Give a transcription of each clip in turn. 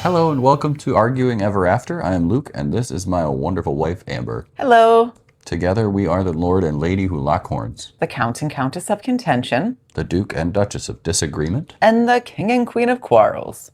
Hello and welcome to Arguing Ever After. I am Luke and this is my wonderful wife, Amber. Hello. Together we are the Lord and Lady who lock horns, The Count and Countess of Contention, the Duke and Duchess of Disagreement, and the King and Queen of Quarrels.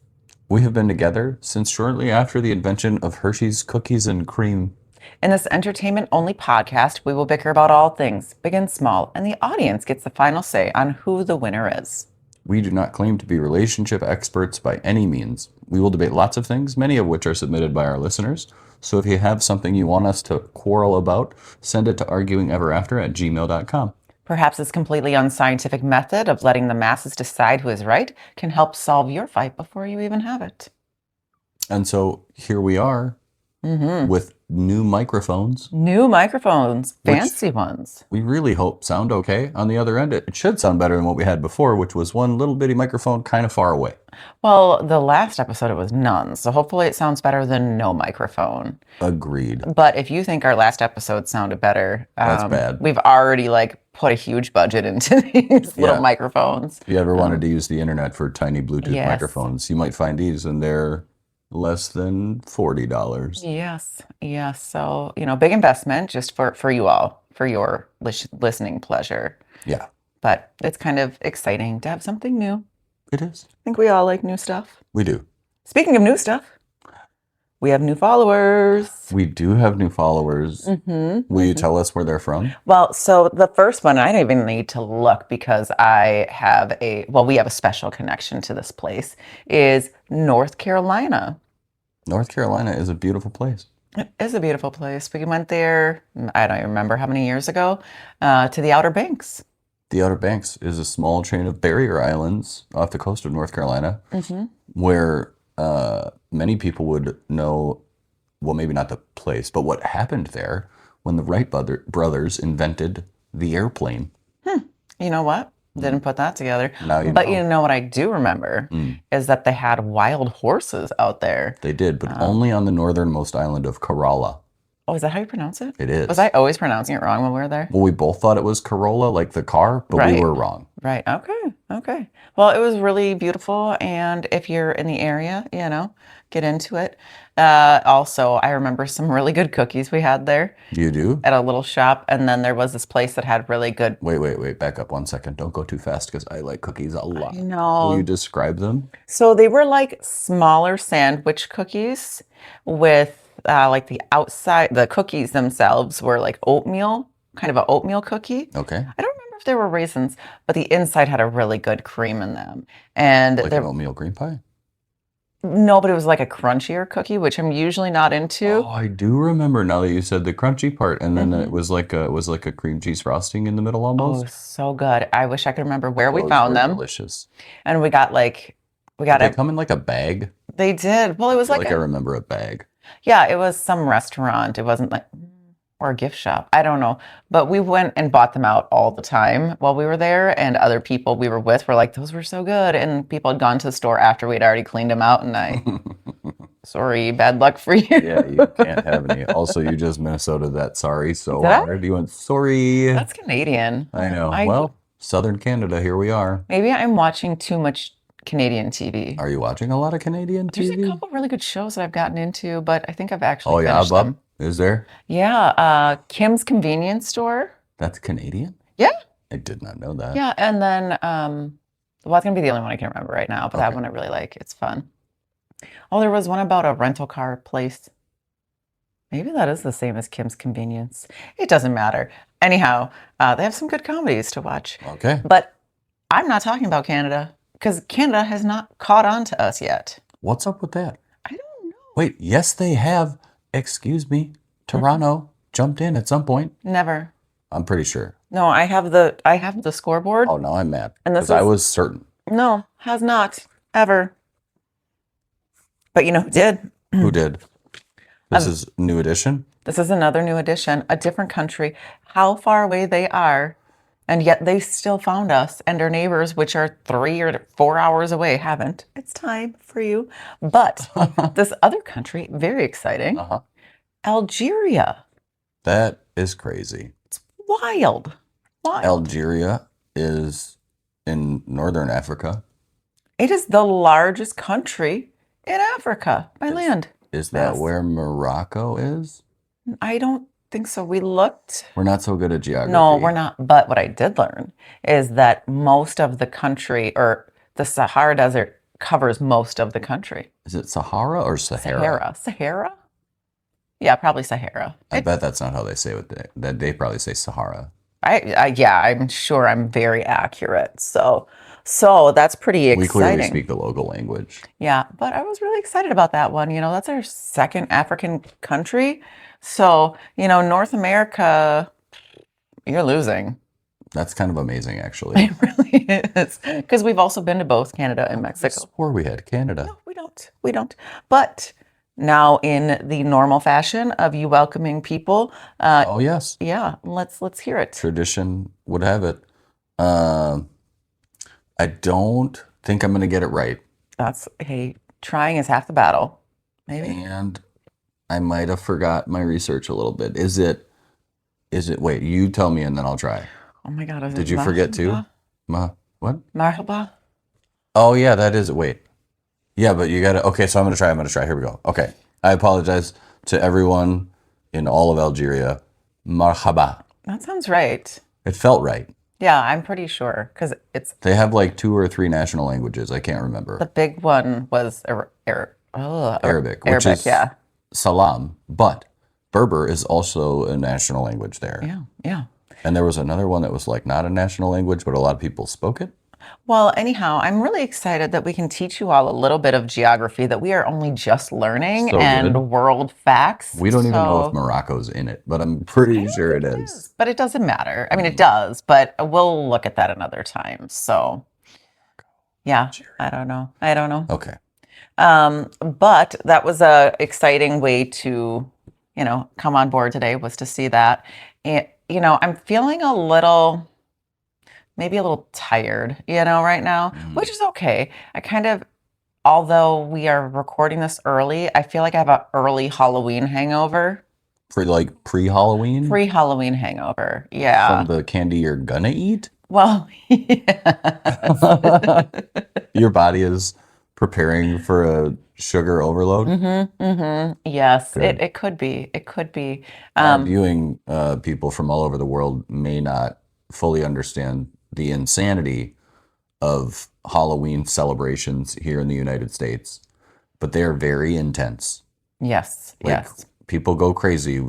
We have been together since shortly after the invention of Hershey's Cookies and Cream. In this entertainment-only podcast, we will bicker about all things, big and small, and the audience gets the final say on who the winner is. We do not claim to be relationship experts by any means. We will debate lots of things, many of which are submitted by our listeners. So if you have something you want us to quarrel about, send it to arguingeverafter@gmail.com. Perhaps this completely unscientific method of letting the masses decide who is right can help solve your fight before you even have it. And so here we are with new microphones. New microphones, fancy ones. We really hope sound okay on the other end. It should sound better than what we had before, which was one little bitty microphone kind of far away. Well, the last episode it was none, so hopefully it sounds better than no microphone. Agreed. But if you think our last episode sounded better, that's bad. We've already put a huge budget into these little microphones. If you ever wanted to use the internet for tiny Bluetooth Yes. microphones, you might find these, and they're less than $40. Yes. So, big investment just for you all, for your listening pleasure. Yeah, But it's kind of exciting to have something new. it is. I think we all like new stuff. We do. Speaking of new stuff, we have new followers. We do have new followers. Will you tell us where they're from? Well, so the first one, I don't even need to look because we have a special connection to this place, is North Carolina. North Carolina is a beautiful place. It is a beautiful place. We went there, I don't even remember how many years ago, to the Outer Banks. The Outer Banks is a small chain of barrier islands off the coast of North Carolina, where many people would know, well, maybe not the place, but what happened there when the Wright brothers invented the airplane. You know what? Didn't put that together. Now you But know. you know what I do remember is that they had wild horses out there. They did, but only on the northernmost island of Corolla. Oh, is that how you pronounce it? It is. Was I always pronouncing it wrong when we were there? Well, we both thought it was Corolla, like the car, but we Right. were wrong. Right. Okay. Well, it was really beautiful. And if you're in the area, get into it. Also, I remember some really good cookies we had there You do? at a little shop. And then there was this place that had really good. Wait. Back up 1 second. Don't go too fast because I like cookies a lot. I know. Will you describe them? So they were like smaller sandwich cookies with the outside, the cookies themselves were like oatmeal, kind of an oatmeal cookie. Okay. I don't remember if there were raisins, but the inside had a really good cream in them. And Like an oatmeal cream pie? no, but it was like a crunchier cookie, which I'm usually not into. Oh, I do remember now that you said the crunchy part, and then it was like a cream cheese frosting in the middle almost. Oh, so good. I wish I could remember where we Those found were them. delicious. And we got Did they come in like a bag? they did. Well, it was I remember a bag. yeah, it was some restaurant. It wasn't or a gift shop. I don't know. But we went and bought them out all the time while we were there. And other people we were with were like, those were so good. And people had gone to the store after we'd already cleaned them out. And sorry, bad luck for you. Yeah, you can't have any. Also, you just Minnesota that sorry so Did I? hard. You went sorry. That's Canadian. I know. Well, Southern Canada, here we are. Maybe I'm watching too much Canadian TV. Are you watching a lot of Canadian There's TV? a couple really good shows that I've gotten into, but I think I've actually Oh yeah, finished them. Is there? Yeah, Kim's Convenience Store. That's Canadian? Yeah. I did not know that. Yeah, and then, well, it's going to be the only one I can remember right now, but that Okay. one I really like. It's fun. Oh, there was one about a rental car place. Maybe that is the same as Kim's Convenience. It doesn't matter. Anyhow, they have some good comedies to watch. Okay. But I'm not talking about Canada because Canada has not caught on to us yet. What's up with that? I don't know. Wait, yes, they have. Excuse me. Toronto jumped in at some point. Never. I'm pretty sure. No, I have the scoreboard. Oh, now I'm mad. And this Because I is- was certain. No, has not ever. But you know who did? Who did? This is new edition. This is another new edition, a different country. How far away they are And yet they still found us, and our neighbors, which are 3 or 4 hours away, haven't. It's time for you. But this other country, very exciting, Uh-huh. Algeria. That is crazy. Wild. Wild. Algeria is in northern Africa. It is the largest country in Africa by land. Is that Yes. where Morocco is? I don't think so. We looked. We're not so good at geography. No, we're not. But what I did learn is that most of the country, or the Sahara Desert, covers most of the country. Is it Sahara or Sahara? Sahara? Yeah, probably Sahara. I bet that's not how they say it. That they probably say Sahara. Yeah, I'm sure I'm very accurate. So that's pretty exciting. We clearly speak the local language. Yeah, but I was really excited about that one. That's our second African country. So, North America, you're losing. That's kind of amazing, actually. It really is. Because we've also been to both Canada and Mexico. Or we had Canada. No, we don't. We don't. But now in the normal fashion of you welcoming people. Oh, yes. Yeah, let's hear it. Tradition would have it. I don't think I'm going to get it right. Hey, trying is half the battle. Maybe. And I might have forgot my research a little bit. Is it, wait, you tell me and then I'll try. Oh my God. Is Did it you forget too? What? Marhaba? Oh, yeah, that is it. Wait. Yeah, but you got to, okay, so I'm going to try. Here we go. Okay. I apologize to everyone in all of Algeria. Marhaba. That sounds right. It felt right. Yeah, I'm pretty sure because They have like 2 or 3 national languages. I can't remember. The big one was Arabic, which is yeah. Salam, but Berber is also a national language there. Yeah, yeah. And there was another one that was like not a national language, but a lot of people spoke it. Well, anyhow, I'm really excited that we can teach you all a little bit of geography that we are only just learning and world facts. We don't even know if Morocco's in it, but I'm pretty sure it is. But it doesn't matter. I mean, it does, but we'll look at that another time. So, yeah, I don't know. Okay. But that was a exciting way to, come on board today, was to see that. And, I'm feeling maybe a little tired, right now, which is okay. Although we are recording this early, I feel like I have an early Halloween hangover. Pre-Halloween? Pre-Halloween hangover, yeah. From the candy you're gonna eat? Well, yeah. Your body is preparing for a sugar overload? Yes, it could be. It could be. Viewing people from all over the world may not fully understand the insanity of Halloween celebrations here in the United States, but they are very intense. Yes, yes. People go crazy.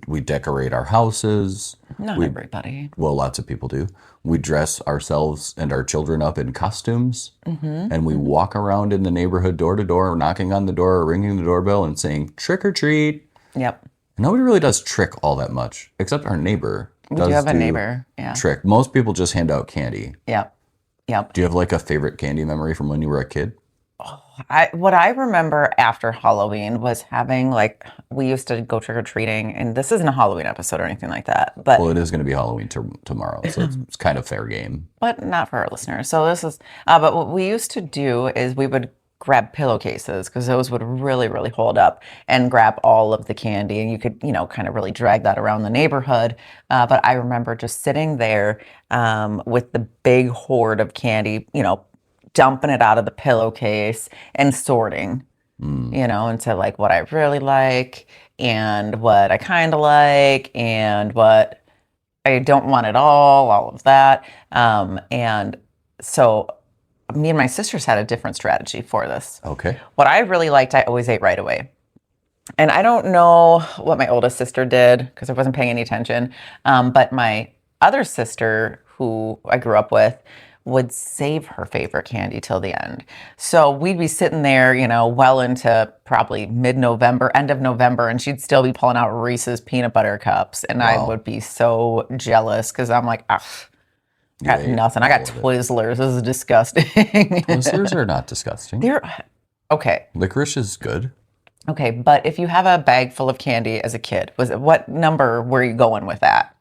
We decorate our houses. Not everybody. Well, lots of people do. We dress ourselves and our children up in costumes, and we walk around in the neighborhood door to door, knocking on the door or ringing the doorbell and saying, "Trick or treat." Yep. Nobody really does trick all that much, except our neighbor. We do have a neighbor, yeah. Trick. Most people just hand out candy. Yep. Yep. Do you have like a favorite candy memory from when you were a kid? What I remember after Halloween was having we used to go trick-or-treating, and this isn't a Halloween episode or anything like that, but well, it is going to be Halloween tomorrow, so it's kind of fair game. But not for our listeners. So this is, but what we used to do is we would grab pillowcases because those would really, really hold up, and grab all of the candy, and you could, kind of really drag that around the neighborhood. But I remember just sitting there with the big hoard of candy, dumping it out of the pillowcase and sorting, into what I really like and what I kind of like and what I don't want at all of that. And so me and my sisters had a different strategy for this. Okay. What I really liked, I always ate right away. And I don't know what my oldest sister did because I wasn't paying any attention. But my other sister, who I grew up with, would save her favorite candy till the end. So we'd be sitting there, well into probably mid-November, end of November, and she'd still be pulling out Reese's peanut butter cups. And I would be so jealous because I'm like, I got nothing. I got Twizzlers. This is disgusting. Twizzlers are not disgusting. They're okay. Licorice is good. Okay, but if you have a bag full of candy as a kid, what number were you going with that?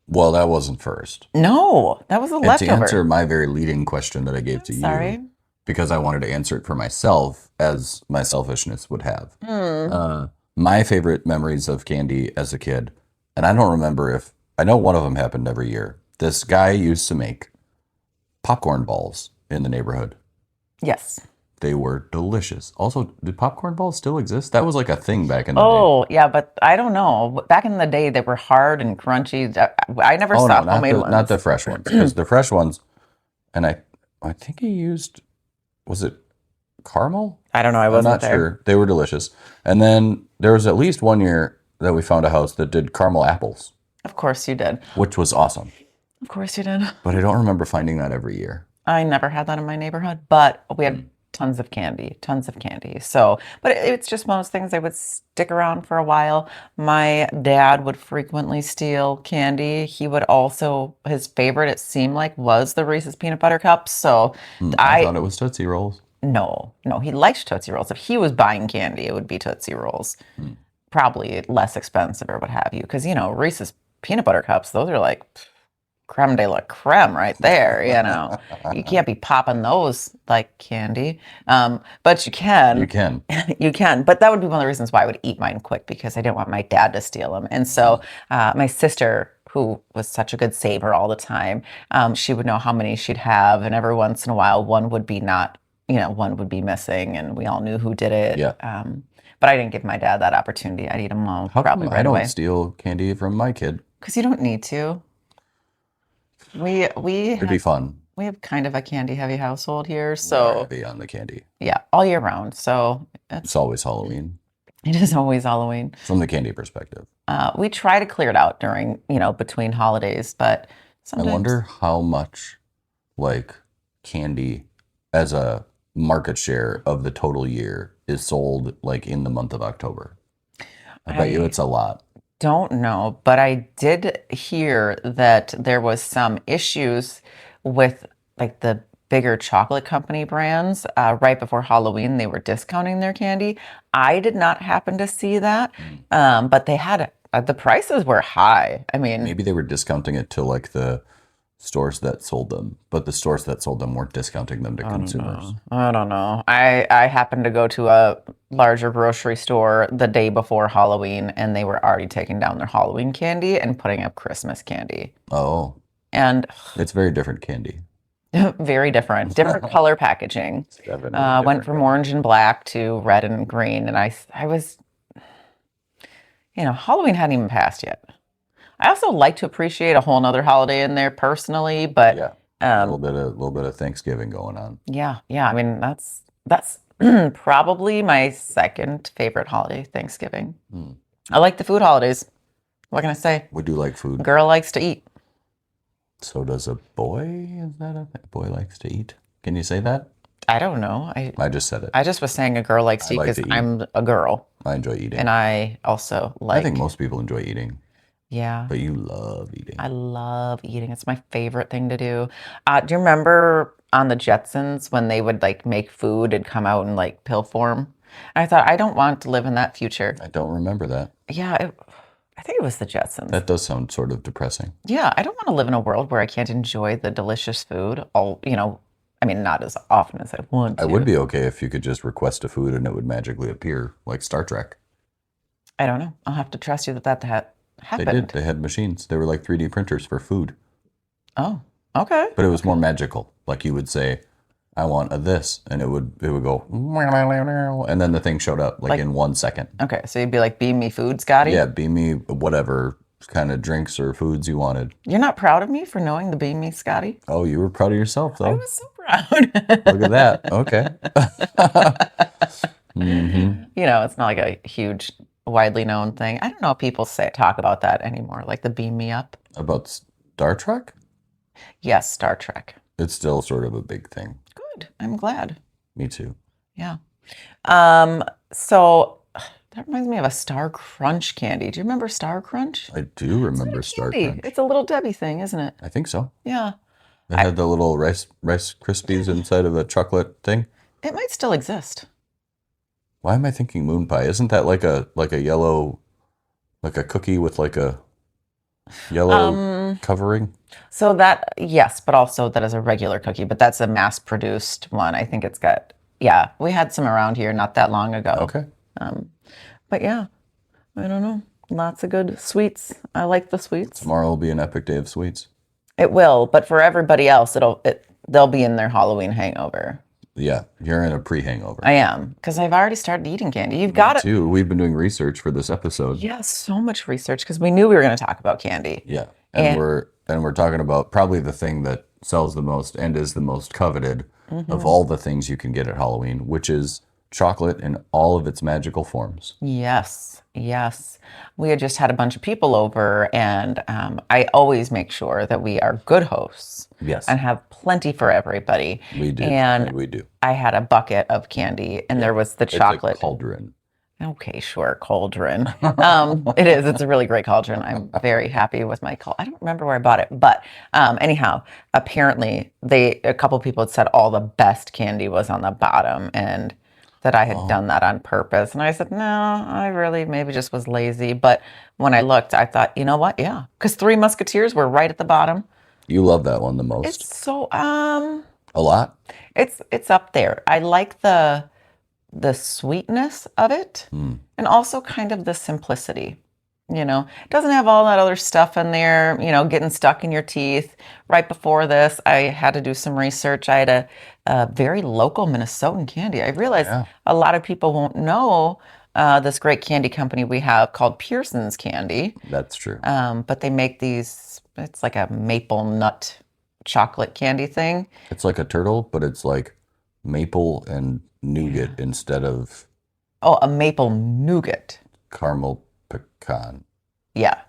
Well, that wasn't first. No, that was a And to leftover. answer my very leading question that I gave to you, Sorry. because I wanted to answer it for myself, as my selfishness would have. Hmm. My favorite memories of candy as a kid, and I don't remember if I know one of them happened every year. This guy used to make popcorn balls in the neighborhood. Yes. They were delicious. Also, do popcorn balls still exist? That was like a thing back in the day. Oh, yeah, but I don't know. Back in the day, they were hard and crunchy. I never Oh saw no, homemade not the ones. fresh ones, because the fresh ones, and I think he used, was it caramel? I don't know. I I'm wasn't not there. sure. They were delicious. And then there was at least one year that we found a house that did caramel apples, Of course you did. which was awesome. Of course you did. But I don't remember finding that every year. I never had that in my neighborhood, but we had Mm. tons of candy, tons of candy. So, but it's just one of those things that would stick around for a while. My dad would frequently steal candy. He would also, his favorite, it seemed like, was the Reese's peanut butter cups. So I I, thought it was Tootsie Rolls. no, he liked Tootsie Rolls. If he was buying candy, it would be Tootsie Rolls. Mm. Probably less expensive or what have you. Because, Reese's peanut butter cups, those are like creme de la creme right there. You can't be popping those like candy. But you You can. can. You can. But that would be one of the reasons why I would eat mine quick because I didn't want my dad to steal them. And so my sister, who was such a good saver all the time, she would know how many she'd have. And every once in a while, one would be one would be missing. And we all knew who did it. Yeah. But I didn't give my dad that opportunity. I'd eat them all How probably come I right don't away. steal candy from my kid? Because you don't need to. It'd be fun. We have kind of a candy heavy household here, We are so heavy on the candy. yeah, all year round. So It's always Halloween it is always Halloween. from the candy perspective. We try to clear it out during, between holidays, but I sometimes wonder how much like candy as a market share of the total year is sold like in the month of October. I bet you I it's a lot. don't know, but I did hear that there was some issues with like the bigger chocolate company brands right before Halloween. They were discounting their candy. I did not happen to see that, but they had the prices were high. I mean, Maybe they were discounting it to like the stores that sold them, but the stores that sold them weren't discounting them to consumers. I don't know. I happened to go to a larger grocery store the day before Halloween, and they were already taking down their Halloween candy and putting up Christmas candy. Oh, And it's very different candy. very different color packaging. It's definitely Went different. from orange and black to red and green, and I was, Halloween hadn't even passed yet. I also like to appreciate a whole nother holiday in there personally, but Yeah, a um, little bit of Thanksgiving going on. yeah. I mean, that's probably my second favorite holiday, Thanksgiving. Hmm. I like the food holidays. What can I say? We do like food. Girl likes to eat. So does a boy? Is that a thing? Boy likes to eat? Can you say that? I don't know. I just said it. I just was saying a girl likes to I eat like because to eat. I'm a girl, I enjoy eating. and I also I like. think most people enjoy eating, Yeah, but you love eating. I love eating. It's my favorite thing to do. Do you remember on the Jetsons when they would like make food and come out in like pill form? I thought I don't want to live in that future. I don't remember that. Yeah, I think it was the Jetsons. That does sound sort of depressing. Yeah, I don't want to live in a world where I can't enjoy the delicious food. I mean, not as often as I want to. I would be okay if you could just request a food and it would magically appear, like Star Trek. I don't know. I'll have to trust you that They happened. did. They had machines. They were like 3D printers for food, Oh, okay. but it was more magical. Like you would say, "I want a this," and it would go, and then the thing showed up like in 1 second. Okay, so you'd be like, beam me food, Scotty? Yeah, beam me whatever kind of drinks or foods you wanted. You're not proud of me for knowing the beam me, Scotty? Oh, you were proud of yourself, I though. was so proud. Look at that. Okay. Hmm. It's not like a huge, widely known thing. I don't know if people talk about that anymore, like the beam me up. About Star Trek? Yes, Star Trek. It's still sort of a big thing. Good. I'm glad. Me too. Yeah. So that reminds me of a Star Crunch candy. Do you remember Star Crunch? I do remember Star Candy. Crunch. It's a little Debbie thing, isn't it? I think so. Yeah. It had the little rice Krispies inside of a chocolate thing. It might still exist. Why am I thinking moon pie? Isn't that like a yellow, like a cookie with like a yellow covering? So that, yes, but also that is a regular cookie, but that's a mass-produced one. I think it's got, yeah, we had some around here not that long ago. Okay. But yeah, I don't know. Lots of good sweets. I like the sweets. Tomorrow will be an epic day of sweets. It will, but for everybody else, they'll be in their Halloween hangover. Yeah, you're in a pre-hangover. I am, because I've already started eating candy. You've got it. Too. We've been doing research for this episode. Yeah, so much research because we knew we were going to talk about candy. Yeah, and we're talking about probably the thing that sells the most and is the most coveted of all the things you can get at Halloween, which is chocolate in all of its magical forms. Yes, yes. We had just had a bunch of people over, and I always make sure that we are good hosts. Yes. And have plenty for everybody. We do. And we do. I had a bucket of candy, and there was the chocolate. It's a cauldron. Okay, sure, cauldron. It is. It's a really great cauldron. I'm very happy with my I don't remember where I bought it, but anyhow, apparently a couple people had said all the best candy was on the bottom, and that I had done that on purpose. And I said, no, I really maybe just was lazy. But when I looked, I thought, you know what? Yeah, because Three Musketeers were right at the bottom. You love that one the most. It's so a lot. It's up there. I like the sweetness of it, and also kind of the simplicity. You know, it doesn't have all that other stuff in there, you know, getting stuck in your teeth. Right before this, I had to do some research. I had a very local Minnesotan candy. I realized a lot of people won't know this great candy company we have called Pearson's Candy. That's true. But they make these, it's like a maple nut chocolate candy thing. It's like a turtle, but it's like maple and nougat instead of... Oh, a maple nougat. Caramel pecan. Yeah.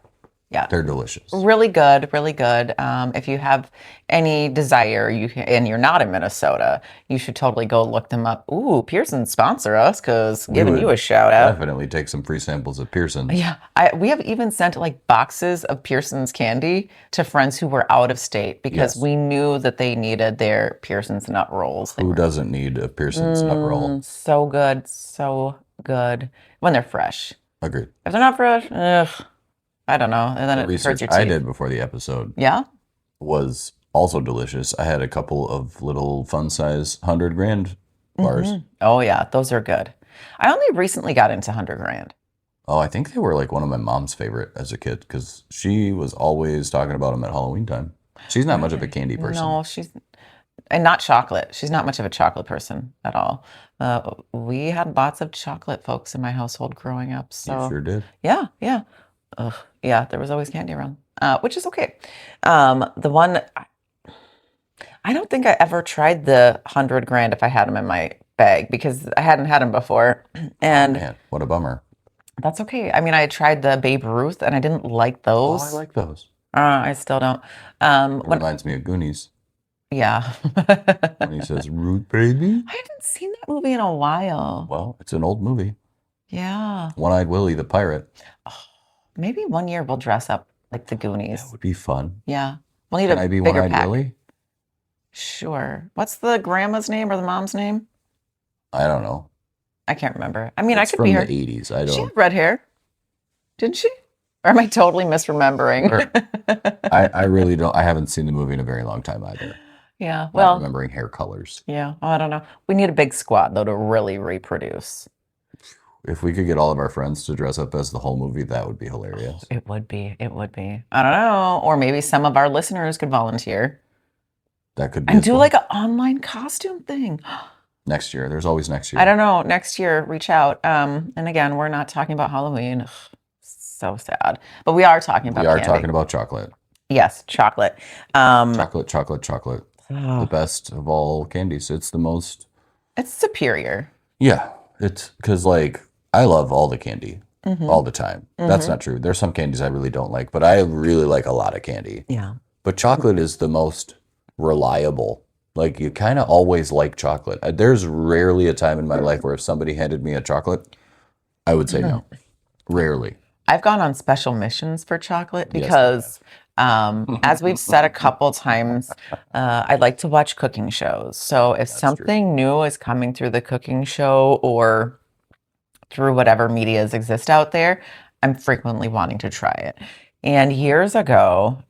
Yeah. They're delicious. Really good, really good. If you have any desire, and you're not in Minnesota, you should totally go look them up. Ooh, Pearson sponsor us, because giving you a shout out. Definitely take some free samples of Pearson's. Yeah, we have even sent like boxes of Pearson's candy to friends who were out of state because we knew that they needed their Pearson's nut rolls. Who doesn't need a Pearson's nut roll? So good, so good when they're fresh. Agreed. If they're not fresh, I don't know. And then the it research hurts your teeth. I did before the episode was also delicious. I had a couple of little fun size 100 grand bars. Oh yeah, those are good. I only recently got into 100 grand. Oh, I think they were like one of my mom's favorite as a kid because she was always talking about them at Halloween time. She's not much of a candy person. No, and not chocolate. She's not much of a chocolate person at all. We had lots of chocolate folks in my household growing up. So you sure did. Yeah, yeah. Yeah, there was always candy around, which is okay. The one, I don't think I ever tried the 100 grand if I had them in my bag because I hadn't had them before. And man, what a bummer. That's okay. I mean, I tried the Babe Ruth and I didn't like those. Oh, I like those. I still don't. It reminds me of Goonies. Yeah. When he says, "Root baby." I haven't seen that movie in a while. Well, it's an old movie. Yeah. One-Eyed Willie the pirate. Oh, maybe one year we'll dress up like the Goonies. That would be fun. Yeah. We'll need Can a I be bigger One-Eyed pack. Willie? Sure. What's the grandma's name or the mom's name? I don't know. I can't remember. I mean, It's I could from be her. the 80s. I She don't. had red hair. Didn't she? Or am I totally misremembering? I really don't. I haven't seen the movie in a very long time either. Yeah. Not Well, remembering hair colors. yeah. I don't know. We need a big squad, though, to really reproduce. If we could get all of our friends to dress up as the whole movie, that would be hilarious. It would be. It would be. I don't know. Or maybe some of our listeners could volunteer. That could be And as do well. like an online costume thing. Next year. There's always next year. I don't know. Next year, reach out. And again, we're not talking about Halloween. Ugh, so sad. But we are talking about We are candy. talking about chocolate. Yes, chocolate. Chocolate. Oh, The best of all candies. It's the most. it's superior. Yeah. It's because, like, I love all the candy Mm-hmm. all the time. That's not true. There's some candies I really don't like, but I really like a lot of candy. Yeah. But chocolate is the most reliable. Like, you kind of always like chocolate. There's rarely a time in my life where if somebody handed me a chocolate, I would say no. Rarely. I've gone on special missions for chocolate Yes, because, as we've said a couple times, I like to watch cooking shows. So if something new is coming through the cooking show or through whatever medias exist out there, I'm frequently wanting to try it. And years ago,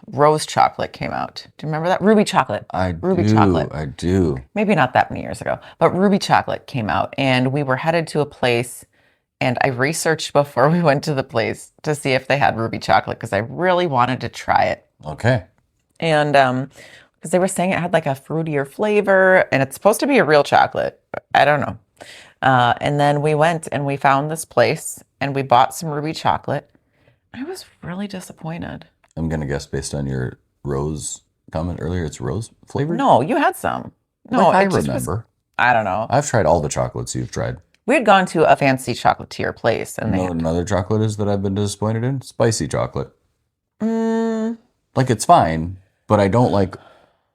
rose chocolate came out. Do you remember that? Ruby chocolate. I Ruby do. chocolate. I do. Maybe not that many years ago, but ruby chocolate came out. And we were headed to a place, and I researched before we went to the place to see if they had ruby chocolate because I really wanted to try it. Okay. And because they were saying it had like a fruitier flavor, and it's supposed to be a real chocolate. I don't know. And then we went and we found this place and we bought some ruby chocolate. I was really disappointed. I'm going to guess based on your rose comment earlier, it's rose flavored? No, you had some. No, Like I it just remember. was, I don't know. I've tried all the chocolates you've tried. We had gone to a fancy chocolatier place and You they know what had, another chocolate is that I've been disappointed in? Spicy chocolate. mm, Like it's fine, but I don't like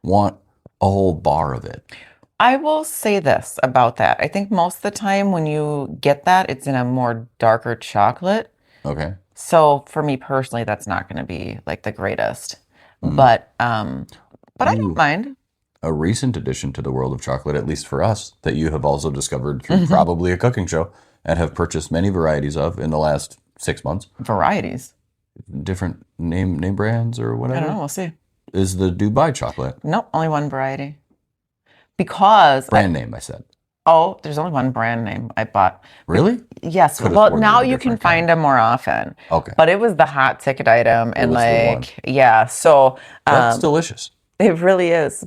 want a whole bar of it. I will say this about that. I think most of the time when you get that, it's in a more darker chocolate. Okay. So for me personally, that's not going to be like the greatest. Mm. But I don't mind. A recent addition to the world of chocolate, at least for us, that you have also discovered through probably a cooking show and have purchased many varieties of in the last 6 months. Varieties. Different name brands or I whatever. don't know. We'll see. Is the Dubai chocolate. Nope, only one variety. Because Brand name, I said. there's only one brand name I bought. Really? Yes. Could've Well, sworn now they were you can different kind. find them more often. Okay. But it was the hot ticket item, and was the one. like, yeah. So That's delicious. it really is,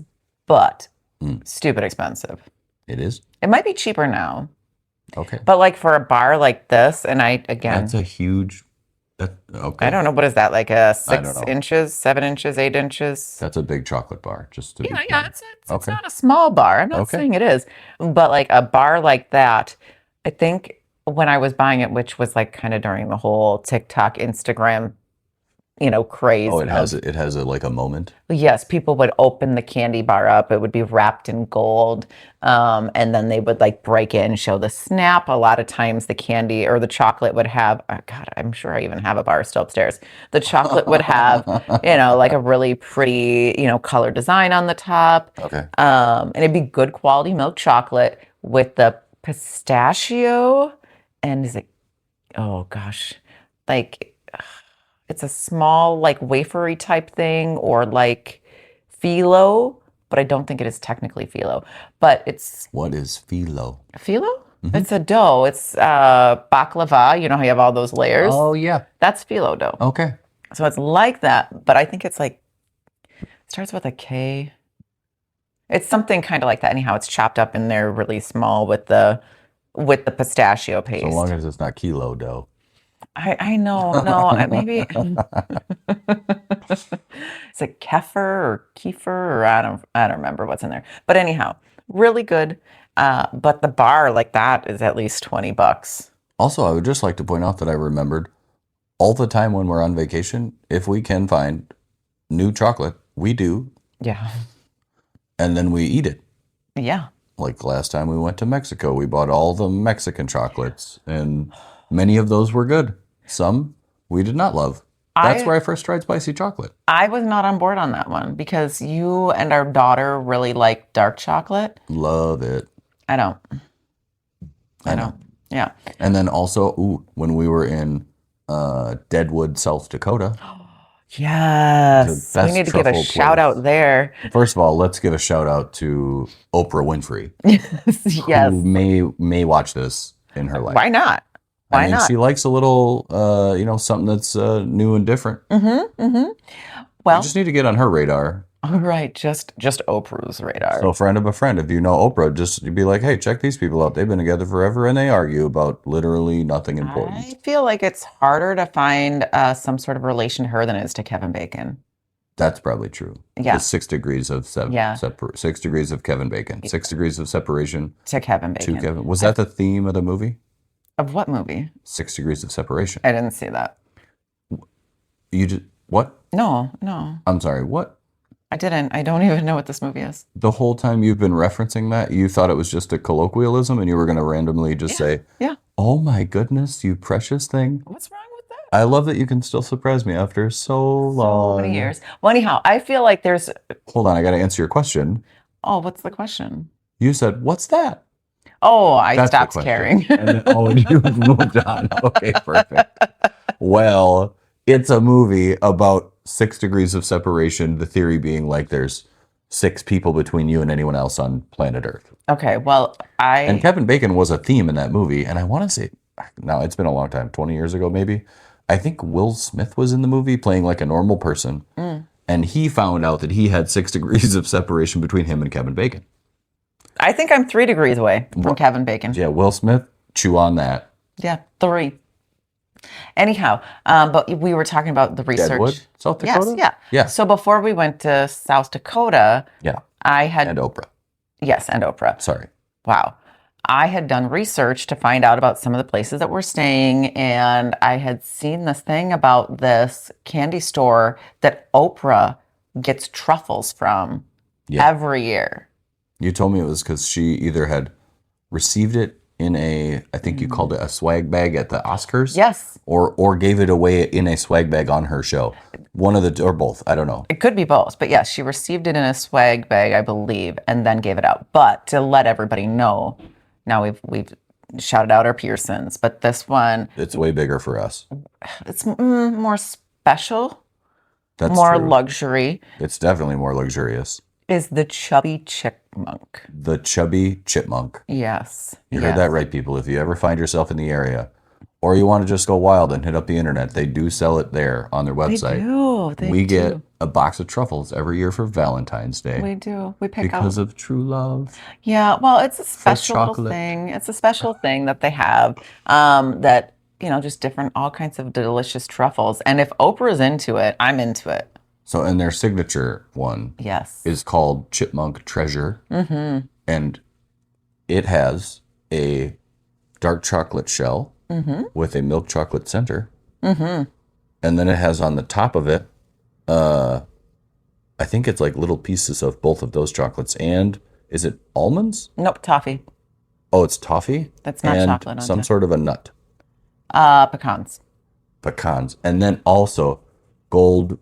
but Mm. stupid expensive. It is? It might be cheaper now, Okay. but like for a bar like this, and again, That's a huge. Okay. I don't know, what is that, like a I don't 6 know. inches, 7 inches, 8 inches? That's a big chocolate bar, just to be Yeah, clear. yeah, it's Okay. not a small bar. I'm not Okay. saying it is, but like a bar like that, I think when I was buying it, which was like kind of during the whole TikTok, Instagram, craze. Oh, it has like a moment. Yes, people would open the candy bar up. It would be wrapped in gold. And then they would like break it and show the snap. A lot of times the candy or the chocolate would have, oh God, I'm sure I even have a bar still upstairs. The chocolate would have, like a really pretty, color design on the top. Okay. And it'd be good quality milk chocolate with the pistachio. And is it, oh gosh, like it's a small, like wafery type thing, or like phyllo, but I don't think it is technically phyllo. But it's What is phyllo? phyllo? It's a dough. It's baklava. You know how you have all those layers? Oh yeah. That's phyllo dough. Okay. So it's like that, but I think it's like, it starts with a K. It's something kind of like that. Anyhow, it's chopped up in there really small with the pistachio paste. So long as it's not kilo dough. I know, no, maybe is it kefir or kefir, or I don't remember what's in there. But anyhow, really good. But the bar like that is at least $20. Also, I would just like to point out that I remembered all the time when we're on vacation, if we can find new chocolate, we do, Yeah. and then we eat it. Yeah. Like last time we went to Mexico, we bought all the Mexican chocolates, and many of those were good. Some we did not love. That's where I first tried spicy chocolate. I was not on board on that one because you and our daughter really like dark chocolate. Love it. I don't. I know. Yeah. And then also, when we were in Deadwood, South Dakota. Yes. The We best need to give a truffle shout place. out there. First of all, let's give a shout out to Oprah Winfrey, Yes. who may watch this in her life. Why not? Why I mean, not? she likes a little, something that's new and different. Well, You just need to get on her radar. all right, just Oprah's radar. So, friend of a friend, if you know Oprah, just be like, hey, check these people out. They've been together forever, and they argue about literally nothing important. I feel like it's harder to find some sort of relation to her than it is to Kevin Bacon. That's probably true. Yeah. It's 6 degrees of 6 degrees of Kevin Bacon. 6 degrees of separation To Kevin Bacon. to Kevin. Was that the theme of the movie? Of what movie? 6 degrees of separation. I didn't see that. You just what? No, I'm sorry. What? I didn't. I don't even know what this movie is. The whole time you've been referencing that, you thought it was just a colloquialism, and you were going to randomly just say, Yeah. "Oh my goodness, you precious thing." What's wrong with that? I love that you can still surprise me after so long. So many years. Well, anyhow, I feel like there's. Hold on, I got to answer your question. Oh, what's the question? You said, "What's that?" Oh, I That's the stopped question. caring. And then, you moved on. Okay, perfect. Well, it's a movie about 6 degrees of separation. The theory being like there's 6 people between you and anyone else on planet Earth. Okay, well, And Kevin Bacon was a theme in that movie. And I want to say, now it's been a long time, 20 years ago maybe. I think Will Smith was in the movie playing like a normal person. And he found out that he had 6 degrees of separation between him and Kevin Bacon. I think I'm 3 degrees away from Kevin Bacon. Yeah, Will Smith, chew on that. Yeah, 3. Anyhow, but we were talking about the research. Deadwood, South Dakota? Yes, yeah. So before we went to South Dakota, I had... And Oprah. Yes, and Oprah. Sorry. Wow. I had done research to find out about some of the places that we're staying, and I had seen this thing about this candy store that Oprah gets truffles from every year. You told me it was because she either had received it in I think you called it a swag bag at the Oscars. Yes. Or gave it away in a swag bag on her show. One of the, or both, I don't know. It could be both, but yes, she received it in a swag bag, I believe, and then gave it out. But to let everybody know, now we've shouted out our Pearsons, but this one... It's way bigger for us. It's more special. That's more true. Luxury. It's definitely more luxurious. Is the Chubby Chipmunk. The Chubby Chipmunk. Yes. You heard that right, people. If you ever find yourself in the area, or you want to just go wild and hit up the internet, they do sell it there on their website. They do. Get a box of truffles every year for Valentine's Day. We do. We pick because of true love. Yeah, well, it's a special little thing. It's a special thing that they have that, just different, all kinds of delicious truffles. And if Oprah's into it, I'm into it. So, and their signature one is called Chipmunk Treasure. Mm-hmm. And it has a dark chocolate shell with a milk chocolate center. Mm-hmm. And then it has on the top of it, I think it's like little pieces of both of those chocolates. And is it almonds? Nope, toffee. Oh, it's toffee? That's not chocolate. Some sort of a nut. Pecans. And then also gold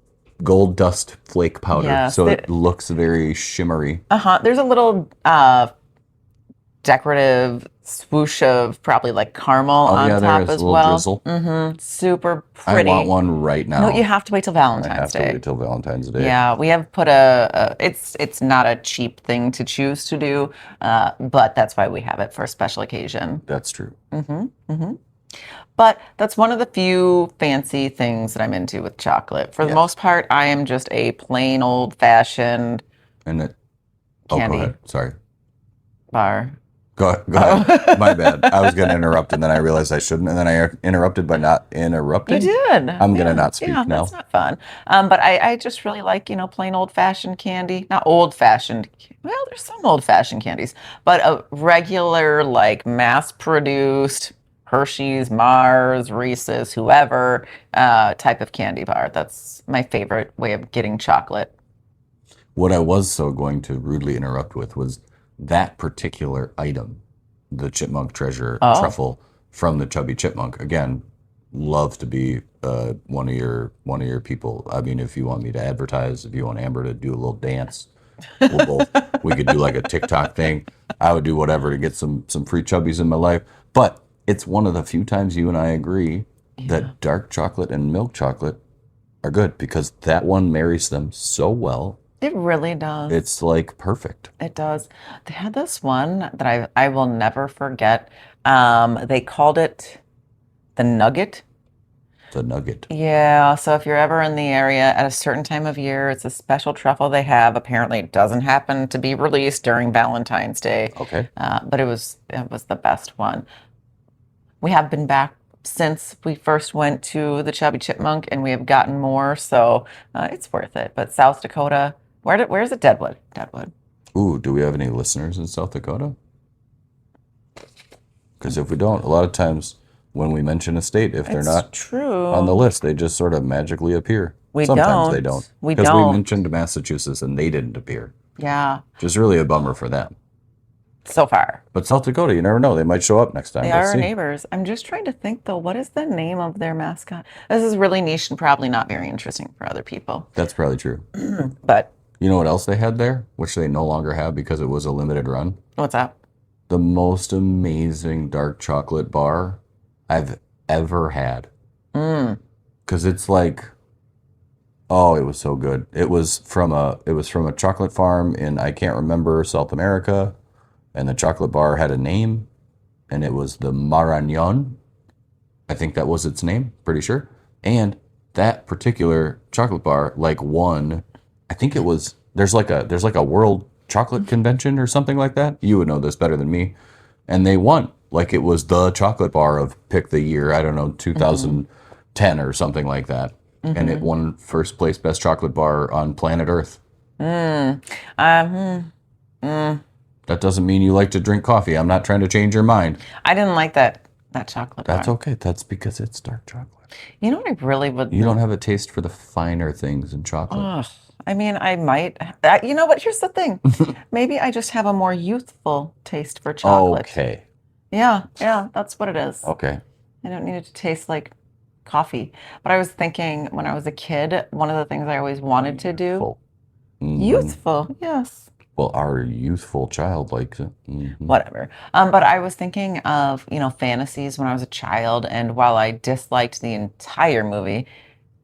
dust flake powder, so it looks very shimmery. There's a little decorative swoosh of probably like caramel on top as well. Drizzle. Mm-hmm. Super pretty. I want one right now. No, you have to wait till Valentine's Day. I have to wait till Valentine's Day. Yeah, we have put it's not a cheap thing to choose to do, but that's why we have it for a special occasion. That's true. Mm-hmm. Mm-hmm. But that's one of the few fancy things that I'm into with chocolate. For the most part, I am just a plain old-fashioned candy. Go ahead. Sorry. Bar. Go ahead. My bad. I was going to interrupt, and then I realized I shouldn't, and then I interrupted by not interrupting. You did. I'm going to not speak now. That's not fun. But I just really like, plain old-fashioned candy. Not old-fashioned. Well, there's some old-fashioned candies. But a regular, like, mass-produced... Hershey's, Mars, Reese's, whoever type of candy bar. That's my favorite way of getting chocolate. What I was so going to rudely interrupt with was that particular item, the Chipmunk Treasure truffle from the Chubby Chipmunk. Again, love to be one of your people. I mean, if you want me to advertise, if you want Amber to do a little dance, we could do like a TikTok thing. I would do whatever to get some free chubbies in my life. But it's one of the few times you and I agree that dark chocolate and milk chocolate are good because that one marries them so well. It really does. It's like perfect. It does. They had this one that I will never forget. They called it the Nugget. The Nugget. Yeah. So if you're ever in the area at a certain time of year, it's a special truffle they have. Apparently, it doesn't happen to be released during Valentine's Day. Okay. But it was the best one. We have been back since we first went to the Chubby Chipmunk, and we have gotten more, so it's worth it. But South Dakota, where's it? Deadwood. Ooh, do we have any listeners in South Dakota? Because if we don't, a lot of times when we mention a state, if they're not on the list, they just sort of magically appear. Sometimes they don't. Because we mentioned Massachusetts and they didn't appear. Yeah. Which is really a bummer for them. So far. But South Dakota, you never know. They might show up next time. They are our neighbors. I'm just trying to think, though, what is the name of their mascot? This is really niche and probably not very interesting for other people. That's probably true. But you know what else they had there, which they no longer have because it was a limited run? What's that? The most amazing dark chocolate bar I've ever had. because it's like, oh, it was so good. It was from a chocolate farm in, I can't remember, South America, and the chocolate bar had a name, and it was the Marañón. I think that was its name, pretty sure. And that particular chocolate bar like won, I think it was there's like a world chocolate convention or something like that. You would know this better than me. And they won. Like it was the chocolate bar of pick the year, I don't know, Mm-hmm. 2010 or something like that. And it Mm-hmm. won first place best chocolate bar on planet Earth. Mm. Um, mm. That doesn't mean you like to drink coffee. I'm not trying to change your mind. I didn't like that chocolate That's bar. okay. That's because it's dark chocolate. You know what I really would. You don't have a taste for the finer things in chocolate. Ugh. I mean, I might. You know what? Here's the thing. Maybe I just have a more youthful taste for chocolate. Okay. Yeah, yeah, that's what it is. Okay. I don't need it to taste like coffee. But I was thinking when I was a kid, one of the things I always wanted to do, Youthful. Hmm. youthful, yes, Well, our youthful child likes it. Hmm. whatever. But I was thinking of, fantasies when I was a child, and while I disliked the entire movie,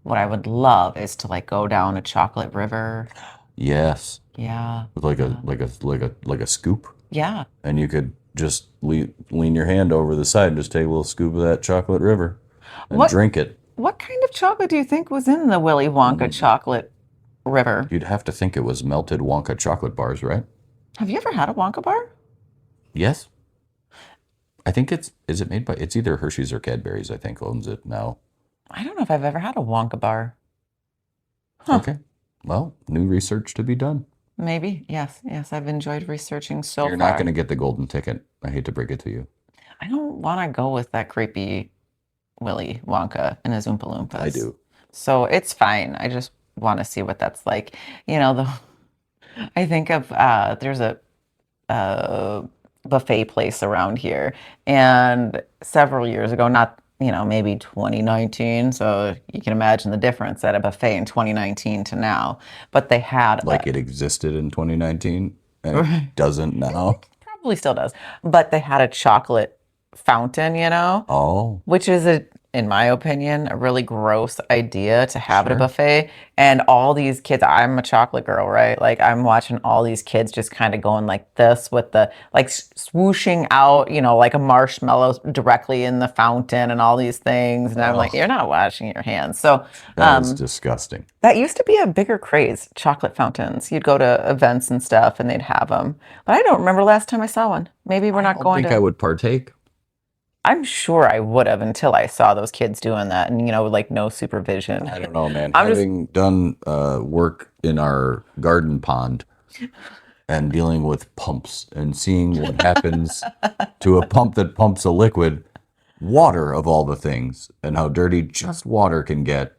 what I would love is to like go down a chocolate river. Yes. Yeah, With like a yeah, scoop, yeah. and you could just lean your hand over the side and just take a little scoop of that chocolate river and What drink it. what kind of chocolate do you think was in the Willy Wonka Mm. chocolate river? You'd have to think it was melted Wonka chocolate bars, right? Have you ever had a Wonka bar? Yes. I think is it made by, it's either Hershey's or Cadbury's, I think owns it now. I don't know if I've ever had a Wonka bar. Huh. Okay. Well, new research to be done. Maybe. Yes. Yes. I've enjoyed researing so You're not going far. to get the golden ticket. I hate to break it to you. I don't want to go with that creepy Willy Wonka and his Oompa I Loompas. do. So it's fine. I just want to see what that's like. The I think of there's a buffet place around here, and several years ago, not maybe 2019. So you can imagine the difference at a buffet in 2019 to now. But they had Like it existed in 2019 and it a doesn't now. probably still does, but they had a chocolate fountain, Oh, which is in my opinion, a really gross idea to have at a sure. buffet. And all these kids, I'm a chocolate girl, right? Like I'm watching all these kids just kind of going like this with the like swooshing out, like a marshmallow directly in the fountain and all these things. And I'm like, Oh, you're not washing your hands. So that is disgusting. that used to be a bigger craze, chocolate fountains. You'd go to events and stuff and they'd have them. But I don't remember last time I saw one. Maybe we're I not don't going think I to. would partake. I'm sure I would have until I saw those kids doing that and, like no supervision. I don't know, man. I'm just, Having done work in our garden pond and dealing with pumps and seeing what happens to a pump that pumps a liquid, water of all the things, and how dirty just water can get.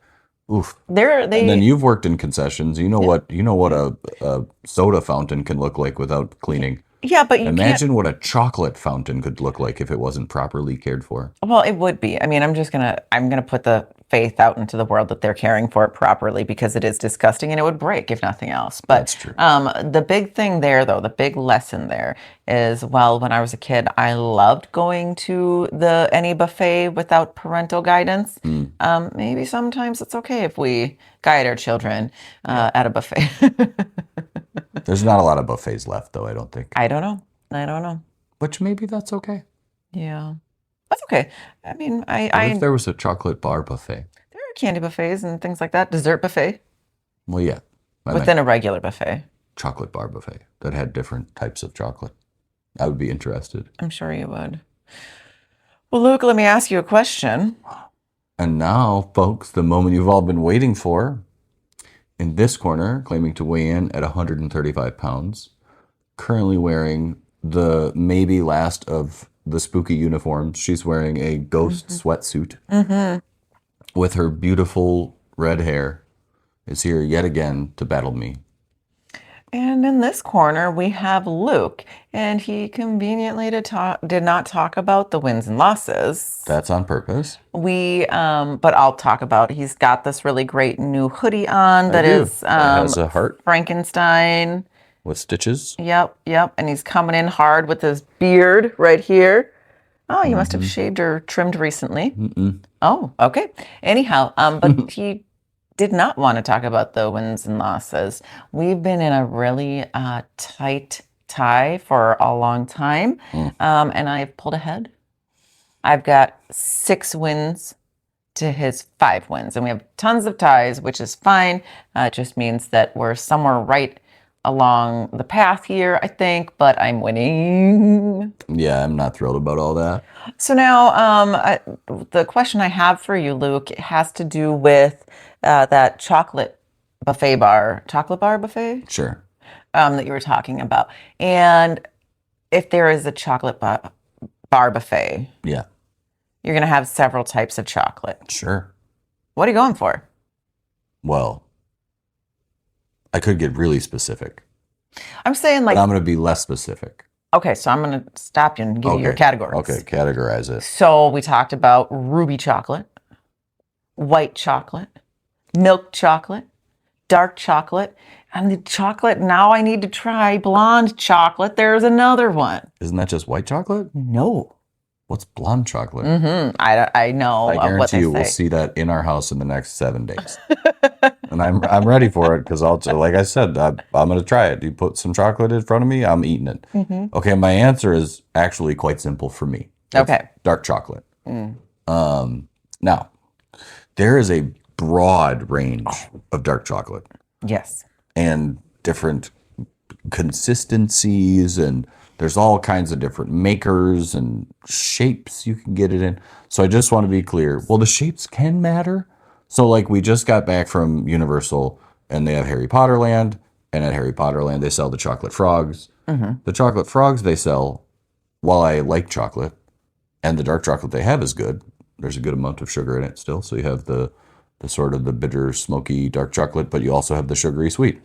Oof. And then they, you've worked in concessions. yeah, You know what a soda fountain can look like without cleaning. yeah, but you can't. Imagine what a chocolate fountain could look like if it wasn't properly cared for. Well, it would be. I mean, I'm gonna put the faith out into the world that they're caring for it properly because it is disgusting and it would break if nothing else. But That's true. the big thing there, though, the big lesson there is, well, when I was a kid, I loved going to the any buffet without parental guidance. Mm, Maybe sometimes it's okay if we guide our children yeah. at a buffet. There's not a lot of buffets left, though, I don't think. I don't know. I don't know. Which maybe that's okay. Yeah, that's okay. I mean, What if there was a chocolate bar buffet? there are candy buffets and things like that. Dessert buffet Well, yeah, I meant within a regular buffet. chocolate bar buffet that had different types of chocolate. I would be interested. I'm sure you would. Well, Luke, let me ask you a question. And now, folks, the moment you've all been waiting for. In this corner, claiming to weigh in at 135 pounds, currently wearing the maybe last of the spooky uniforms. She's wearing a ghost Hmm. sweatsuit Hmm. with her beautiful red hair, is here yet again to battle me. And in this corner, we have Luke, and he conveniently did not talk about the wins and losses. That's on purpose. But I'll talk about. He's got this really great new hoodie on I that do. is That has a heart Frankenstein. with stitches. Yep, yep. And he's coming in hard with his beard right here. Oh, you must have Hmm. shaved or trimmed recently. Mm-mm. Oh, okay. Anyhow, but he did not want to talk about the wins and losses. We've been in a really tight tie for a long time, Mm. and I've pulled ahead. I've got 6 wins to his 5 wins, and we have tons of ties, which is fine. It just means that we're somewhere right along the path here, I think, but I'm winning. Yeah, I'm not thrilled about all that. So now, the question I have for you, Luke, has to do with that chocolate bar buffet Sure. that you were talking about. And if there is a bar buffet, Yeah, you're going to have several types of chocolate. sure. What are you going for? Well, I could get really specific, I'm saying but like, I'm going to be less specific. okay, so I'm going to stop you and give you your categories. Okay, categorize it. So we talked about ruby chocolate, white chocolate, milk chocolate, dark chocolate, and the chocolate. Now I need to try blonde chocolate. There's another one. Isn't that just white chocolate? No. What's blonde chocolate? I know I what guarantee they you we'll say. see that in our house in the next 7 days. And I'm ready for it because like I said, I'm going to try it. You put some chocolate in front of me, I'm eating it. Okay, my answer is actually quite simple for me. It's Okay. dark chocolate. Now, there is a broad range of dark chocolate Yes. and different consistencies, and there's all kinds of different makers and shapes you can get it in. So I just want to be clear. Well, the shapes can matter. So like we just got back from Universal and they have Harry Potter Land, and at Harry Potter Land they sell the chocolate frogs. The chocolate frogs they sell, while I like chocolate and the dark chocolate they have is good, there's a good amount of sugar in it still. So you have the sort of the bitter, smoky dark chocolate, but you also have the sugary sweet.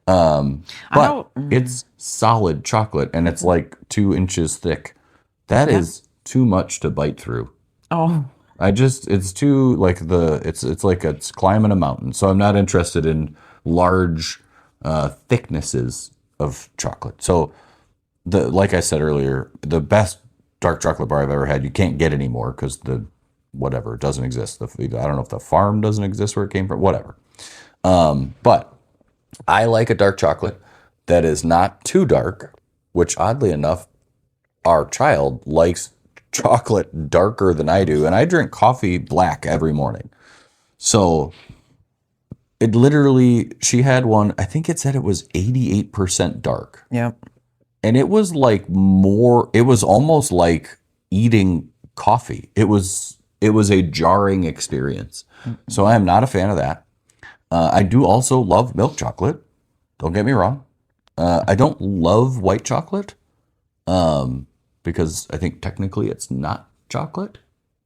But it's solid chocolate and it's like 2 inches thick. That is too much to bite through. Oh. It's too like it's like it's climbing a mountain. So I'm not interested in large thicknesses of chocolate. So like I said earlier, the best dark chocolate bar I've ever had, you can't get anymore because whatever, it doesn't exist. I don't know if the farm doesn't exist where it came from, whatever. But I like a dark chocolate that is not too dark, which oddly enough, our child likes chocolate darker than I do. And I drink coffee black every morning. So it literally, she had one, I think it said it was 88% dark. Yep. And it was like it was almost like eating coffee. It was a jarring experience. So I am not a fan of that. I do also love milk chocolate. Don't get me wrong. I don't love white chocolate because I think technically it's not chocolate.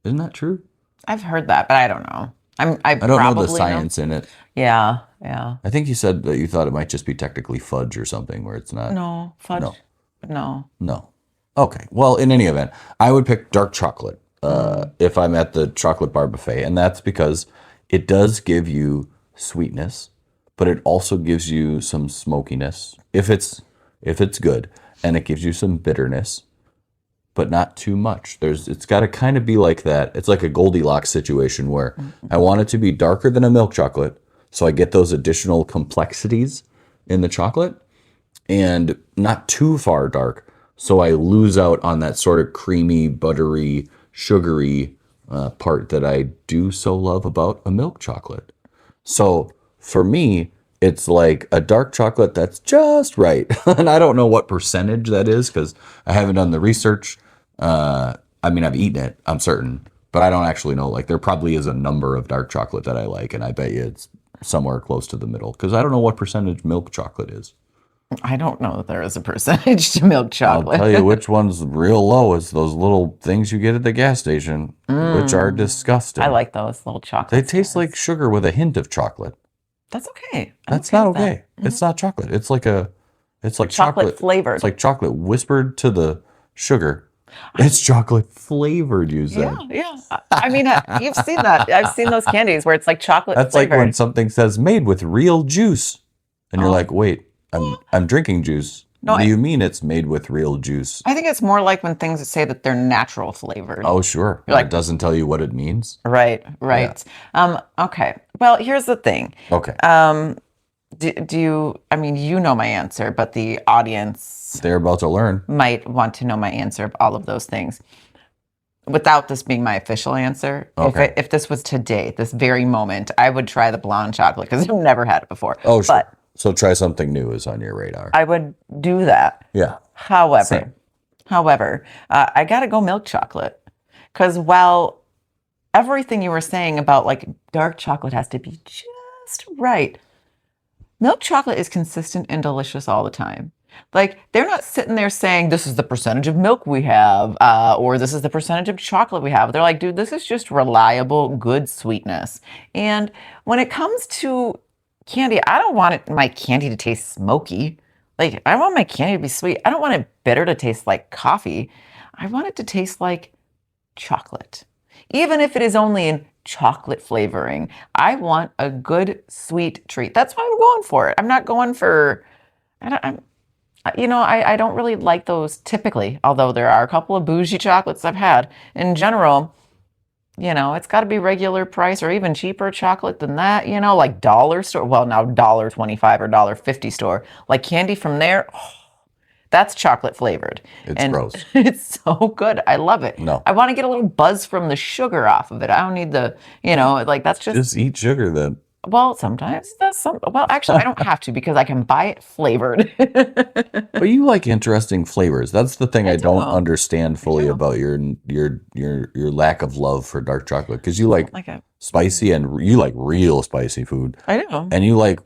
Isn't that true? I've heard that, but I don't know. I don't know probably the science in it. Yeah, yeah. I think you said that you thought it might just be technically fudge or something where it's not. No, fudge. No. No. No. Okay. Well, in any event, I would pick dark chocolate if I'm at the chocolate bar buffet. And that's because it does give you sweetness, but it also gives you some smokiness if it's good, and it gives you some bitterness, but not too much. It's got to kind of be like that. It's like a Goldilocks situation where I want it to be darker than a milk chocolate, so I get those additional complexities in the chocolate, and not too far dark, so I lose out on that sort of creamy, buttery, sugary part that I do so love about a milk chocolate. So for me, it's like a dark chocolate that's just right. And I don't know what percentage that is because I haven't done the research. I mean, I've eaten it, I'm certain, but I don't actually know. Like, there probably is a number of dark chocolate that I like, and I bet you it's somewhere close to the middle because I don't know what percentage milk chocolate is. I don't know that there is a percentage to milk chocolate. I'll tell you which one's real low is those little things you get at the gas station, which are disgusting. I like those little chocolates. They taste like sugar with a hint of chocolate. That's okay. That's not okay. It's not chocolate. It's like chocolate flavored. It's like chocolate whispered to the sugar. It's chocolate flavored, you said. Yeah. I mean, you've seen that. I've seen those candies where it's like chocolate That's flavored. like when something says made with real juice. And you're like, wait, I'm drinking juice. No, Do you mean it's made with real juice? I think it's more like when things say that they're natural flavored. Oh, sure. You're It like, doesn't tell you what it means. right, Yeah. right. Okay. Well, here's the thing. Okay. Do you, I mean, you know my answer, but the audience They're about to learn. might want to know my answer of all of those things. Without this being my official answer, Okay. if this was today, this very moment, I would try the blonde chocolate because I've never had it before. Oh, sure. But So try something new is on your radar. I would do that. Yeah. However, Same. I gotta go milk chocolate because while everything you were saying about like dark chocolate has to be just right, milk chocolate is consistent and delicious all the time. Like they're not sitting there saying this is the percentage of milk we have, or this is the percentage of chocolate we have. They're like, dude, this is just reliable, good sweetness. And when it comes to candy, I don't want my candy to taste smoky. Like I want my candy to be sweet. I don't want it bitter to taste like coffee. I want it to taste like chocolate. Even if it is only in chocolate flavoring, I want a good sweet treat. That's why I'm going for it. I'm not going for, I don't, I'm, I don't really like those typically, although there are a couple of bougie chocolates I've had. In general, it's got to be regular price or even cheaper chocolate than that, like dollar store. Well, now $1.25 or $1.50 store. Like candy from there, that's chocolate flavored. It's And gross. it's so good. I love it. No. I want to get a little buzz from the sugar off of it. I don't need like that's Just eat sugar then. well, sometimes well, actually I don't have to because I can buy it flavored. But you like interesting flavors. That's the thing I don't do. understand fully do. about your lack of love for dark chocolate because you like Like spicy and you like real spicy food I do. and you like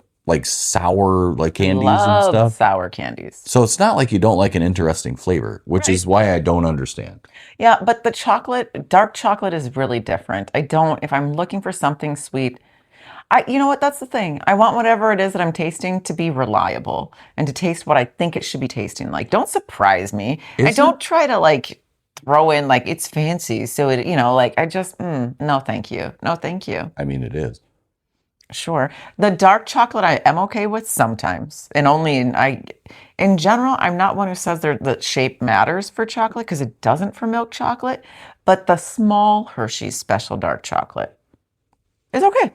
sour like candies and Love stuff. sour candies. So it's not like you don't like an interesting flavor, which is why I don't understand. Yeah, but dark chocolate is really different. If I'm looking for something sweet, you know what? That's the thing. I want whatever it is that I'm tasting to be reliable and to taste what I think it should be tasting like. Don't surprise me. I don't try to like throw in like it's fancy. So I just, no, thank you. No, thank you. I mean, it is. Sure. The dark chocolate I am okay with sometimes. And in general, I'm not one who says the shape matters for chocolate because it doesn't for milk chocolate. But the small Hershey's Special Dark Chocolate is okay.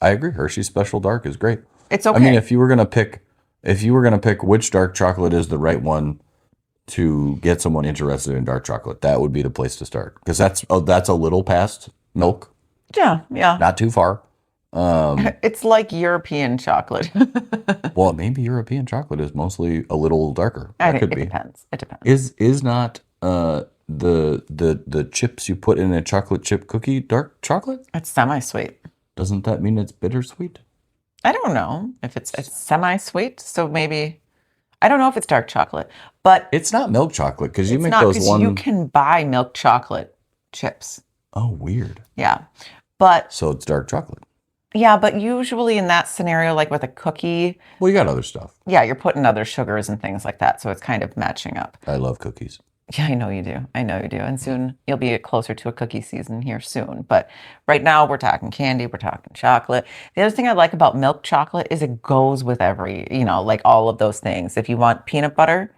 I agree. Hershey's Special Dark is great. It's okay. I mean, if you were gonna pick which dark chocolate is the right one to get someone interested in dark chocolate, that would be the place to start because that's a little past milk, Yeah, yeah. not too far. It's like European chocolate. Well, maybe European chocolate is mostly a little darker. That could It be. depends. It depends. Is not the chips you put in a chocolate chip cookie dark chocolate? It's semi-sweet. Doesn't that mean it's bittersweet? I don't know if it's semi-sweet, so maybe I don't know if it's dark chocolate, but It's not milk chocolate because you it's make not those because one you can buy milk chocolate chips. Oh, weird. Yeah. But So it's dark chocolate. usually in that scenario, like with a cookie, Well, you got other stuff. yeah, you're putting other sugars and things like that, so it's kind of matching up. I love cookies. Yeah, I know you do. I know you do. And soon you'll be closer to a cookie season here soon. But right now we're talking candy, we're talking chocolate. The other thing I like about milk chocolate is it goes with like all of those things. If you want peanut butter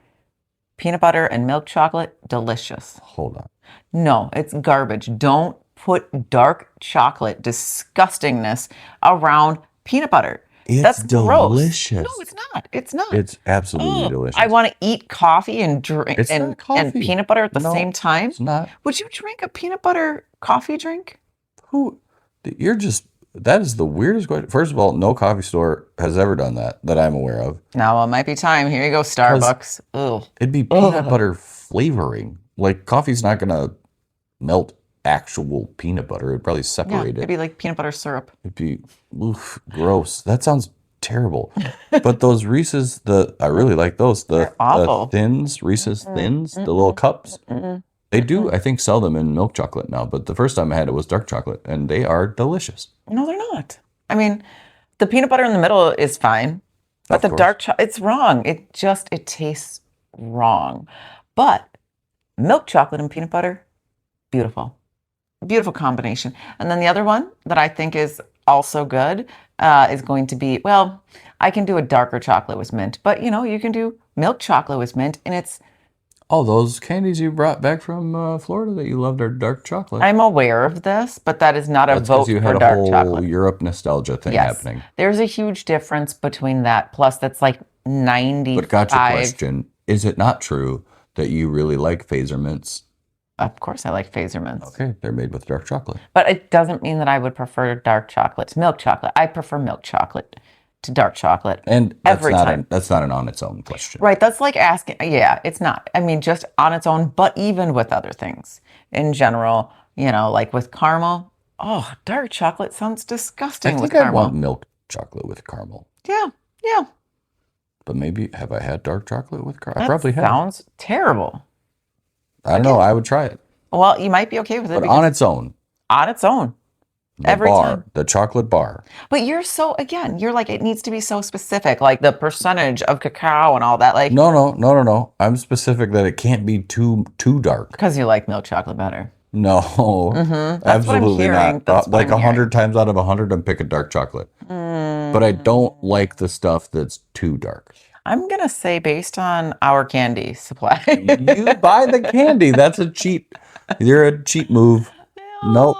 and milk chocolate, delicious. Hold on. No, it's garbage. Don't put dark chocolate disgustingness around peanut butter. It's That's gross. delicious. No, it's not. It's not. It's absolutely delicious. I want to eat coffee and drink It's not and coffee. peanut butter at the No, same time. It's not. Would you drink a peanut butter coffee drink? Who? That is the weirdest question. First of all, no coffee store has ever done that I'm aware of. No, well, it might be time. Here you go, Starbucks. Ugh. It'd be peanut butter flavoring. Like coffee's not gonna melt actual peanut butter. It'd probably Yeah, separate it'd it. be like peanut butter syrup. It'd be gross. That sounds terrible. But those Reese's, I really like those. They're awful. The Thins, Reese's Thins, the little cups. They do, I think, sell them in milk chocolate now. But the first time I had it was dark chocolate, and they are delicious. No, they're not. I mean, the peanut butter in the middle is fine, but Of the course. dark chocolate, it's wrong. It tastes wrong. But milk chocolate and peanut butter, beautiful. Beautiful combination. And then the other one that I think is also good is going to be, well, I can do a darker chocolate with mint, but you can do milk chocolate with mint, and it's. Oh, those candies you brought back from Florida that you loved are dark chocolate. I'm aware of this, but that is not a That's because vote you for had a dark whole chocolate. Europe nostalgia thing Yes, happening. there's a huge difference between that. Plus, that's like But gotcha 95. question. Is it not true that you really like phaser mints? Of course, I like phaser mints. Okay, they're made with dark chocolate. But it doesn't mean that I would prefer dark chocolate to milk chocolate. I prefer milk chocolate to dark chocolate. And that's every not time. that's not an on its own question. Right, that's like asking, yeah, it's not. I mean, just on its own, but even with other things in general, like with caramel. Oh, dark chocolate sounds I disgusting with think I want caramel. milk chocolate with caramel. Yeah, yeah. But maybe have I had dark chocolate with caramel? I That probably have. sounds terrible. I don't know. I would try it. Well, you might be okay with it But because on its own, on its own, the every bar, time. the chocolate bar. But you're like, it needs to be so specific, like the percentage of cacao and all that, like, No. I'm specific that it can't be too dark. because you like milk chocolate better. No, That's what I'm absolutely hearing. not. That's what Like I'm hearing. 100 times out of 100, I'm picking dark chocolate. But I don't like the stuff that's too dark. I'm going to say based on our candy supply. You buy the candy. That's a cheat. You're a cheat move. Nope.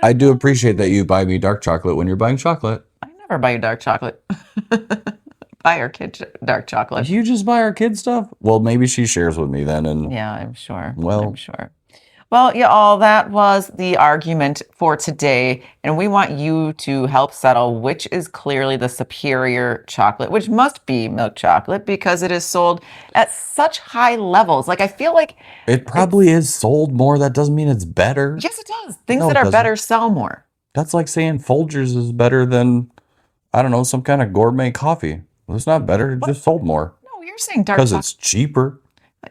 I do appreciate that you buy me dark chocolate when you're buying chocolate. I never buy you dark chocolate. Buy our kid dark chocolate. You just buy our kid stuff? Well, maybe she shares with me then. And Yeah, I'm sure. Well- I'm sure. Well, yeah, all that was the argument for today. And we want you to help settle which is clearly the superior chocolate, which must be milk chocolate because it is sold at such high levels. Like, I feel like, it probably is sold more. That doesn't mean it's better. yes, it does. Things No, that it are doesn't. better sell more. That's like saying Folgers is better than, I don't know, some kind of gourmet coffee. Well, it's not better. It just sold more No, you're saying dark because chocolate. it's cheaper.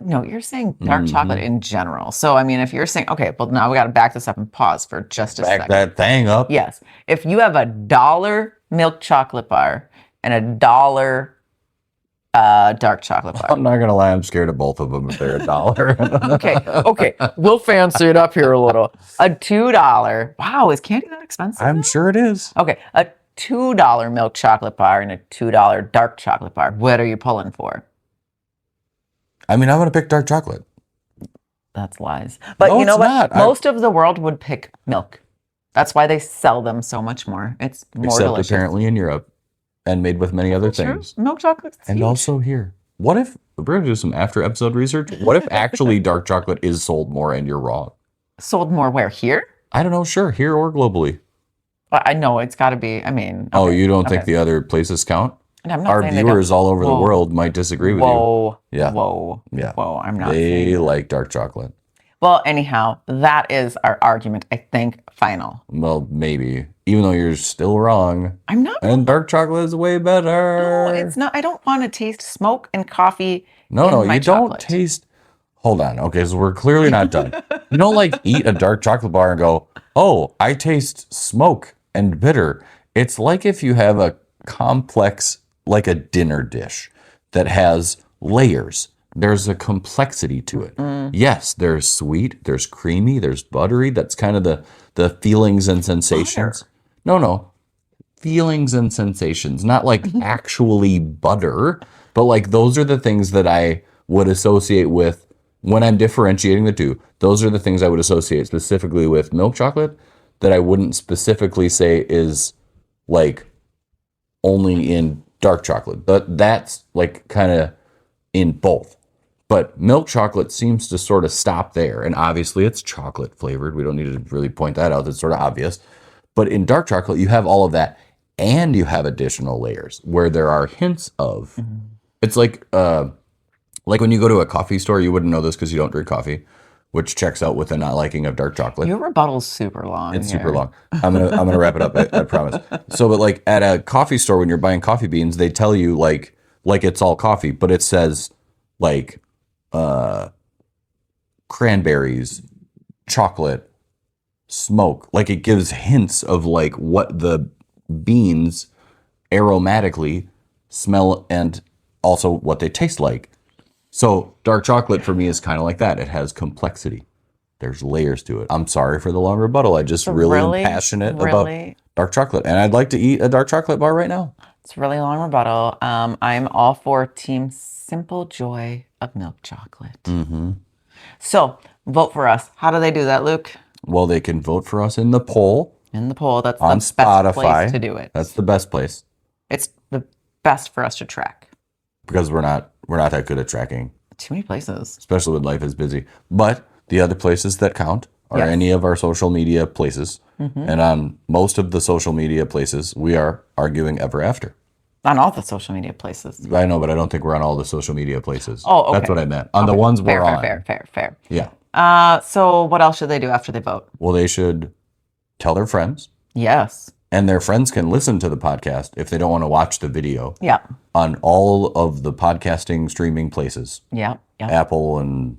No, you're saying dark chocolate in general. So, I mean, if you're saying, okay, well, now we got to back this up and pause for just a Back second. that thing up. Yes. If you have $1 milk chocolate bar and $1 dark chocolate bar. I'm not going to lie. I'm scared of both of them if they're $1. Okay. We'll fancy it up here a little. A $2. Wow, is candy that expensive? I'm sure it is. Okay, a $2 milk chocolate bar and a $2 dark chocolate bar. What are you pulling for? I mean, I'm going to pick dark chocolate. That's lies. But No, you know it's what? not. Most of the world would pick milk. That's why they sell them so much more. It's more Except delicious. apparently in Europe and made with many other True. things. Milk chocolate's And huge. also here. What if, we're going to do some after episode research. What if actually dark chocolate is sold more and you're wrong? Sold more where? Here? I don't know. Sure. Here or globally. I know it's got to be. I mean. Oh, okay, you don't think okay. the other places count? And I'm not Our saying they don't. viewers all over the Whoa. world might disagree with you. Whoa. Yeah. Whoa. Yeah. Whoa. I'm not saying. They like dark chocolate. Well, anyhow, that is our argument, I think, final. Well, maybe. Even though you're still wrong. I'm not. And dark chocolate is way better. No, it's not. I don't want to taste smoke and coffee. No, in my you chocolate. don't taste. Hold on. Okay, so we're clearly not done. You don't like eat a dark chocolate bar and go, oh, I taste smoke and bitter. It's like if you have a complex, like a dinner dish that has layers. There's a complexity to it. Yes, there's sweet, there's creamy, there's buttery. That's kind of the feelings and sensations. No. Feelings and sensations, not like actually butter, but like those are the things that I would associate with when I'm differentiating the two. Those are the things I would associate specifically with milk chocolate that I wouldn't specifically say is like only in dark chocolate. But that's like kind of in both. But milk chocolate seems to sort of stop there. And obviously it's chocolate flavored. We don't need to really point that out. That's sort of obvious. But in dark chocolate, you have all of that. And you have additional layers where there are hints of. It's like when you go to a coffee store, you wouldn't know this because you don't drink coffee, which checks out with the not liking of dark chocolate. Your rebuttal's super long. It's super here. long. I'm gonna wrap it up. I promise. So, but like at a coffee store, when you're buying coffee beans, they tell you like it's all coffee, but it says like cranberries, chocolate, smoke. Like it gives hints of like what the beans aromatically smell and also what they taste like. So dark chocolate for me is kind of like that. It has complexity. There's layers to it. I'm sorry for the long rebuttal. I just really am passionate about dark chocolate. And I'd like to eat a dark chocolate bar right now. It's a really long rebuttal. I'm all for Team Simple Joy of Milk Chocolate. Mm-hmm. So vote for us. How do they do that, Luke? Well, they can vote for us in the poll In the poll. That's on the best place Spotify. to do it. That's the best place It's the best for us to track. because we're not that good at tracking, Too many places. especially when life is busy. But the other places that count are Yes. any of our social media places. And on most of the social media places, we are arguing ever after. On all the social media places. I know, but I don't think we're on all the social media places. Oh, okay. That's what I meant. On the ones we're on. Fair. Yeah. So what else should they do after they vote? Well, they should tell their friends, Yes. and their friends can listen to the podcast if they don't want to watch the video Yeah. on all of the podcasting streaming places, Yeah. Apple and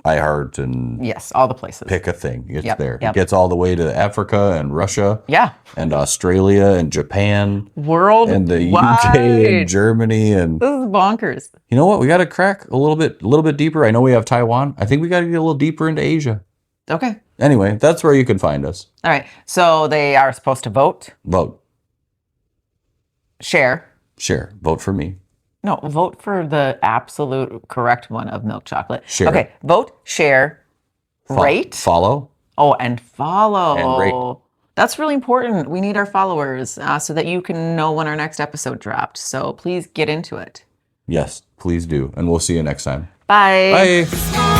iHeart, and Yes. All the places. pick a thing. It's Yep, there. yep. It gets all the way to Africa and Russia Yeah. and Australia and Japan Worldwide. and the UK and Germany. And This is bonkers. you know what? We got to crack a little bit deeper. I know we have Taiwan. I think we got to get a little deeper into Asia. Okay. Anyway, that's where you can find us. All right. So they are supposed to vote, Vote. share. Vote for me. No, vote for the absolute correct one of milk chocolate. Share. Okay. Vote, share, rate. Follow. Oh, and follow. And rate. That's really important. We need our followers so that you can know when our next episode dropped. So please get into it. Yes, please do. And we'll see you next time. Bye. Bye.